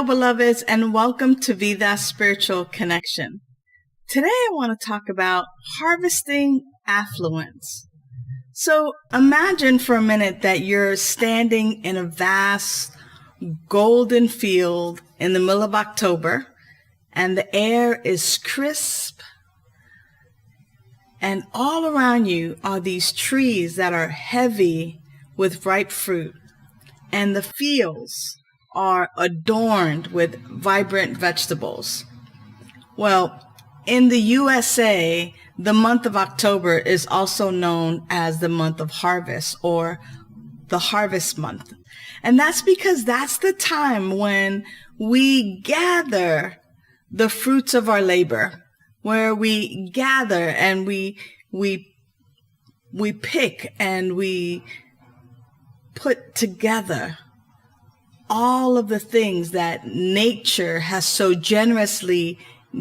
Hello, beloveds, and welcome to Vida Spiritual Connection. Today, I want to talk about harvesting affluence. So imagine for a minute that you're standing in a vast golden field in the middle of October, and the air is crisp, and all around you are these trees that are heavy with ripe fruit, and the fields are adorned with vibrant vegetables. Well, in the USA, the month of October is also known as the month of harvest, or the harvest month. And that's because that's the time when we gather the fruits of our labor, where we gather and we pick and we put together all of the things that nature has so generously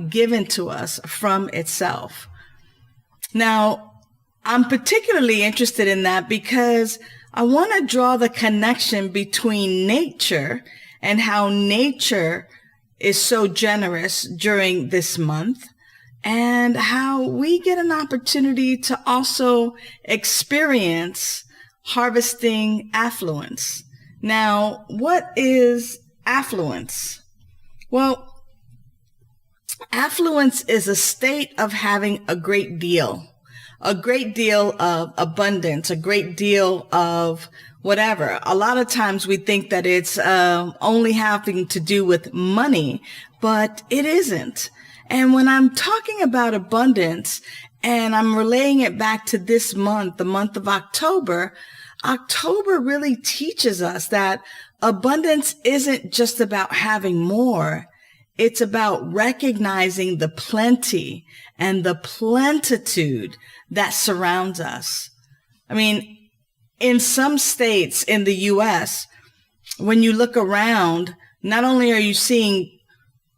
given to us from itself. Now, I'm particularly interested in that because I want to draw the connection between nature and how nature is so generous during this month, and how we get an opportunity to also experience harvesting affluence. Now, what is affluence? Well, affluence is a state of having a great deal of abundance, a great deal of whatever. A lot of times we think that it's only having to do with money, but it isn't. And when I'm talking about abundance and I'm relaying it back to this month, the month of October, October really teaches us that abundance isn't just about having more. It's about recognizing the plenty and the plenitude that surrounds us. I mean, in some states in the U.S., when you look around, not only are you seeing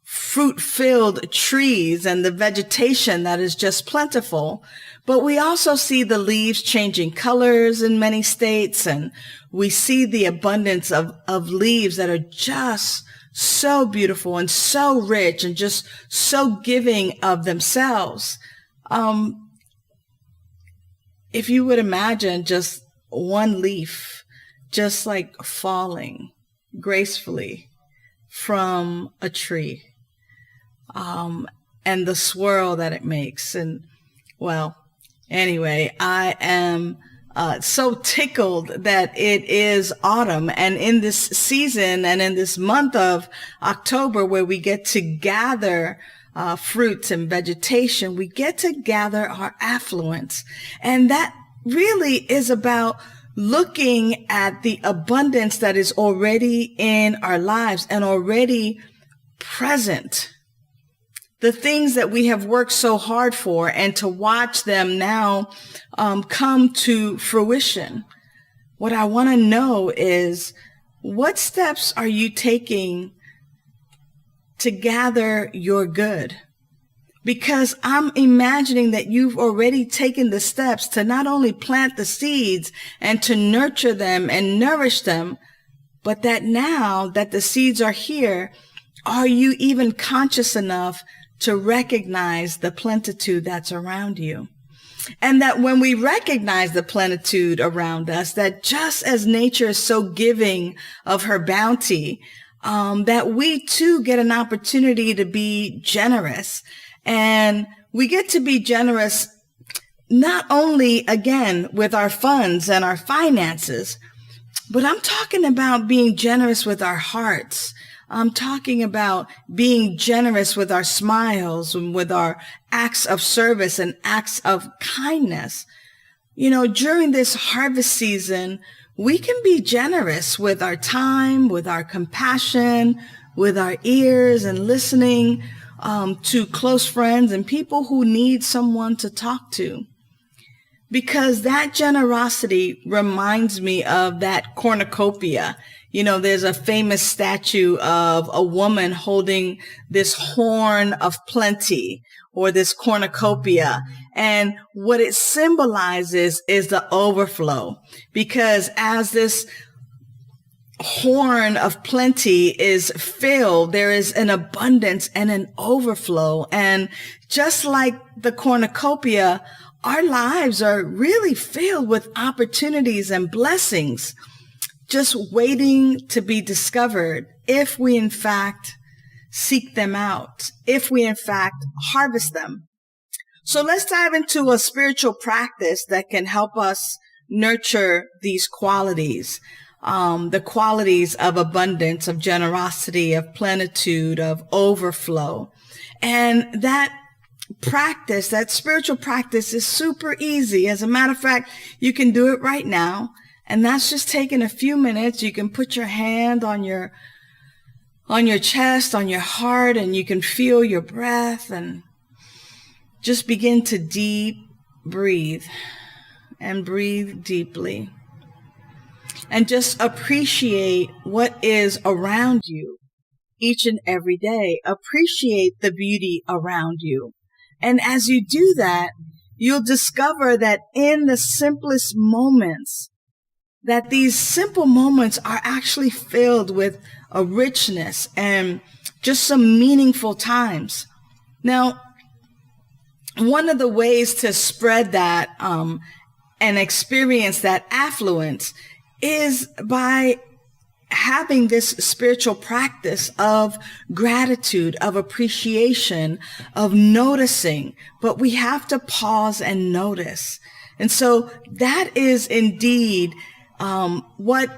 fruit-filled trees and the vegetation that is just plentiful, but we also see the leaves changing colors in many states, and we see the abundance of leaves that are just so beautiful and so rich and just so giving of themselves. If you would imagine just one leaf just like falling gracefully from a tree, and the swirl that it makes. And well, anyway, I am so tickled that it is autumn, and in this season and in this month of October, where we get to gather fruits and vegetation, we get to gather our affluence. And that really is about looking at the abundance that is already in our lives and already present. The things that we have worked so hard for, and to watch them now come to fruition. What I want to know is, what steps are you taking to gather your good? Because I'm imagining that you've already taken the steps to not only plant the seeds and to nurture them and nourish them, but that now that the seeds are here, are you even conscious enough to recognize the plenitude that's around you? And that when we recognize the plenitude around us, that just as nature is so giving of her bounty, that we too get an opportunity to be generous. And we get to be generous not only, again, with our funds and our finances, but I'm talking about being generous with our hearts. I'm talking about being generous with our smiles and with our acts of service and acts of kindness. You know, during this harvest season, we can be generous with our time, with our compassion, with our ears, and listening to close friends and people who need someone to talk to. Because that generosity reminds me of that cornucopia. You know, there's a famous statue of a woman holding this horn of plenty, or this cornucopia. And what it symbolizes is the overflow. Because as this horn of plenty is filled. There is an abundance and an overflow. And just like the cornucopia, our lives are really filled with opportunities and blessings, just waiting to be discovered if we in fact seek them out, if we in fact harvest them. So let's dive into a spiritual practice that can help us nurture these qualities, the qualities of abundance, of generosity, of plenitude, of overflow. And that practice, that spiritual practice, is super easy. As a matter of fact, you can do it right now. And that's just taking a few minutes. You can put your hand on your chest, on your heart, and you can feel your breath and just begin to deep breathe and breathe deeply. And just appreciate what is around you each and every day. Appreciate the beauty around you. And as you do that, you'll discover that in the simplest moments, that these simple moments are actually filled with a richness and just some meaningful times. Now, one of the ways to spread that and experience that affluence is by having this spiritual practice of gratitude, of appreciation, of noticing. But we have to pause and notice. And so that is indeed what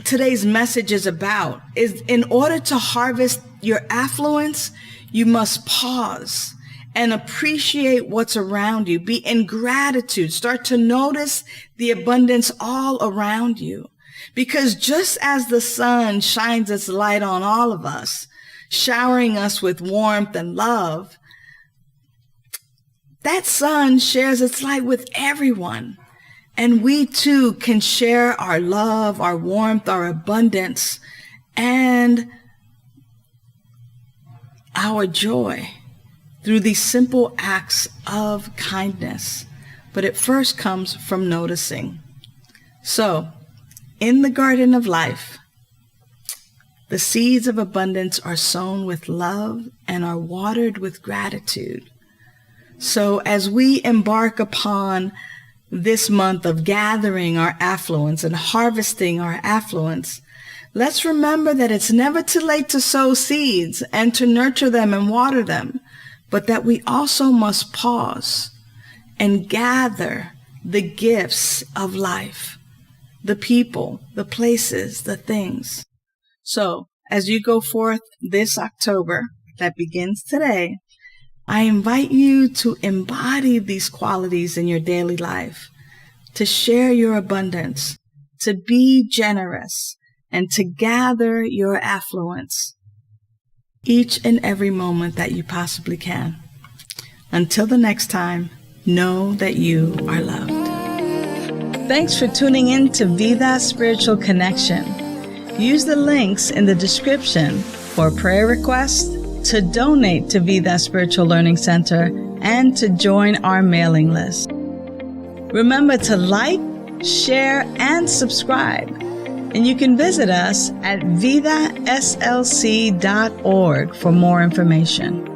today's message is about. Is in order to harvest your affluence, you must pause and appreciate what's around you. Be in gratitude. Start to notice the abundance all around you. Because just as the sun shines its light on all of us, showering us with warmth and love, that sun shares its light with everyone. And we too can share our love, our warmth, our abundance, and our joy through these simple acts of kindness. But it first comes from noticing. So, in the garden of life, the seeds of abundance are sown with love and are watered with gratitude. So as we embark upon this month of gathering our affluence and harvesting our affluence, let's remember that it's never too late to sow seeds and to nurture them and water them, but that we also must pause and gather the gifts of life, the people, the places, the things. So as you go forth this October that begins today, I invite you to embody these qualities in your daily life, to share your abundance, to be generous, and to gather your affluence each and every moment that you possibly can. Until the next time, know that you are loved. Thanks for tuning in to Vida Spiritual Connection. Use the links in the description for prayer requests, to donate to Vida Spiritual Learning Center, and to join our mailing list. Remember to like, share, and subscribe. And you can visit us at vidaslc.org for more information.